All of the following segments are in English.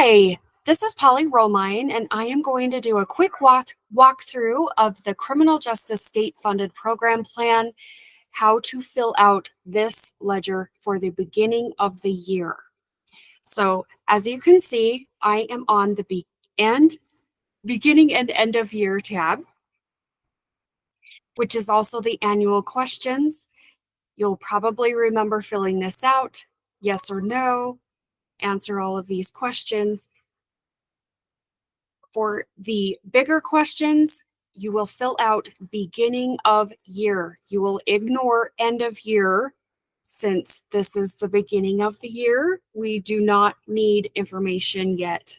Hi, this is Polly Romine, and I am going to do a quick walkthrough of the Criminal Justice State Funded Program Plan, how to fill out this ledger for the beginning of the year. So as you can see, I am on the beginning and end of year tab, which is also the annual questions. You'll probably remember filling this out, yes or no, answer all of these questions. For the bigger questions, you will fill out beginning of year. You will ignore end of year since this is the beginning of the year. We do not need information yet.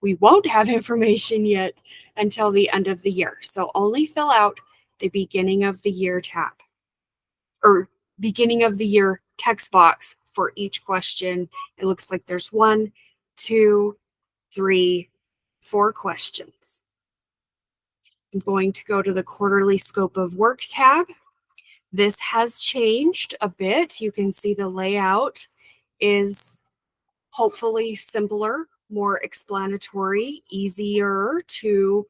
We won't have information yet until the end of the year. So only fill out the beginning of the year tab or beginning of the year text box for each question. It looks like there's 1, 2, 3, 4 questions. I'm going to go to the quarterly scope of work tab. This has changed a bit. You can see the layout is hopefully simpler, more explanatory, easier to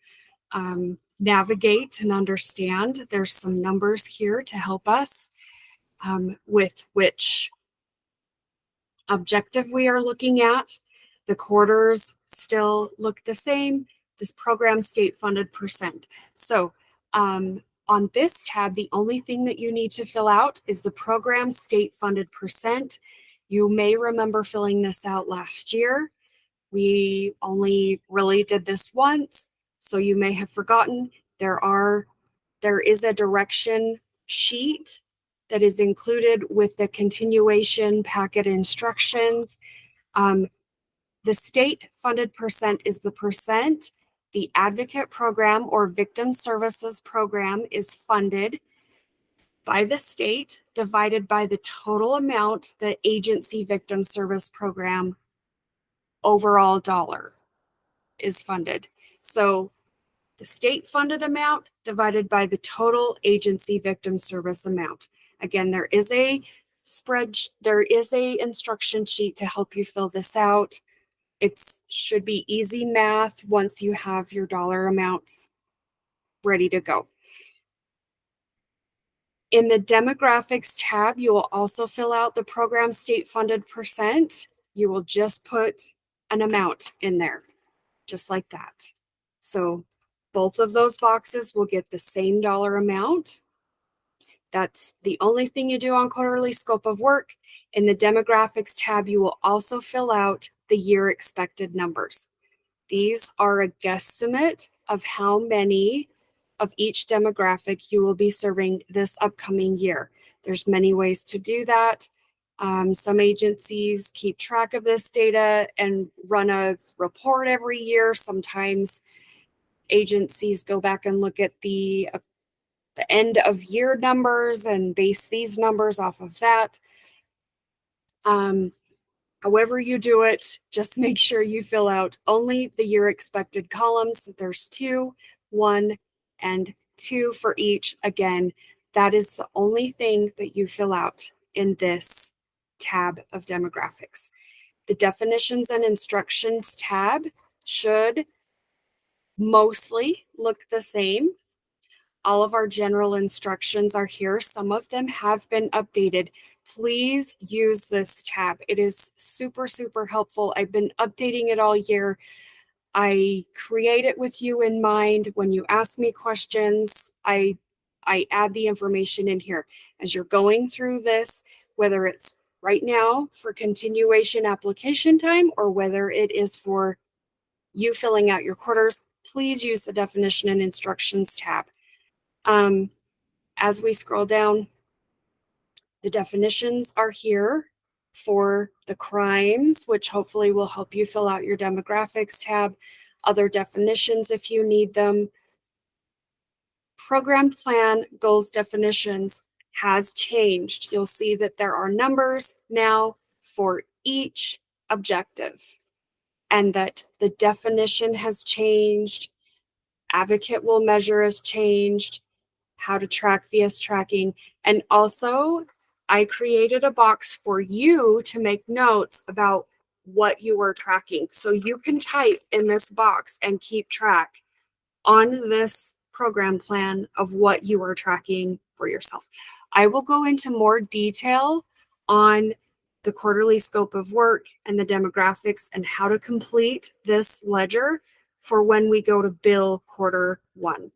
navigate and understand. There's some numbers here to help us with which objective we are looking at. The quarters still look the same. This program state funded percent. So on this tab, the only thing that you need to fill out is the program state funded percent. You may remember filling this out last year. We only really did this once, so you may have forgotten. There is a direction sheet that is included with the continuation packet instructions. The state funded percent is the percent the advocate program or victim services program is funded by the state divided by the total amount the agency victim service program overall dollar is funded. So the state funded amount divided by the total agency victim service amount. Again, there is a instruction sheet to help you fill this out. It should be easy math once you have your dollar amounts ready to go. In the demographics tab, you will also fill out the program state funded percent. You will just put an amount in there, just like that. So both of those boxes will get the same dollar amount. That's the only thing you do on quarterly scope of work. In the demographics tab, you will also fill out the year expected numbers. These are a guesstimate of how many of each demographic you will be serving this upcoming year. There's many ways to do that. Some agencies keep track of this data and run a report every year. Sometimes agencies go back and look at the end of year numbers and base these numbers off of that. However you do it, just make sure you fill out only the year expected columns. There's 2, 1, and 2 for each. Again, that is the only thing that you fill out in this tab of demographics. The definitions and instructions tab should mostly look the same. All of our general instructions are here. Some of them have been updated. Please use this tab. It is super, super helpful. I've been updating it all year. I create it with you in mind. When you ask me questions, I add the information in here. As you're going through this, whether it's right now for continuation application time or whether it is for you filling out your quarters, please use the definition and instructions tab. As we scroll down, the definitions are here for the crimes, which hopefully will help you fill out your demographics tab. Other definitions if you need them. Program plan goals definitions has changed. You'll see that there are numbers now for each objective and that the definition has changed. Advocate will measure has changed. How to track VS tracking. And also, I created a box for you to make notes about what you are tracking. So you can type in this box and keep track on this program plan of what you are tracking for yourself. I will go into more detail on the quarterly scope of work and the demographics and how to complete this ledger for when we go to bill quarter one.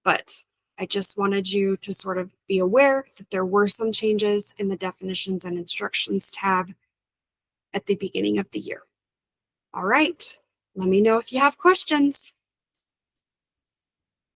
But I just wanted you to sort of be aware that there were some changes in the definitions and instructions tab at the beginning of the year. All right, let me know if you have questions.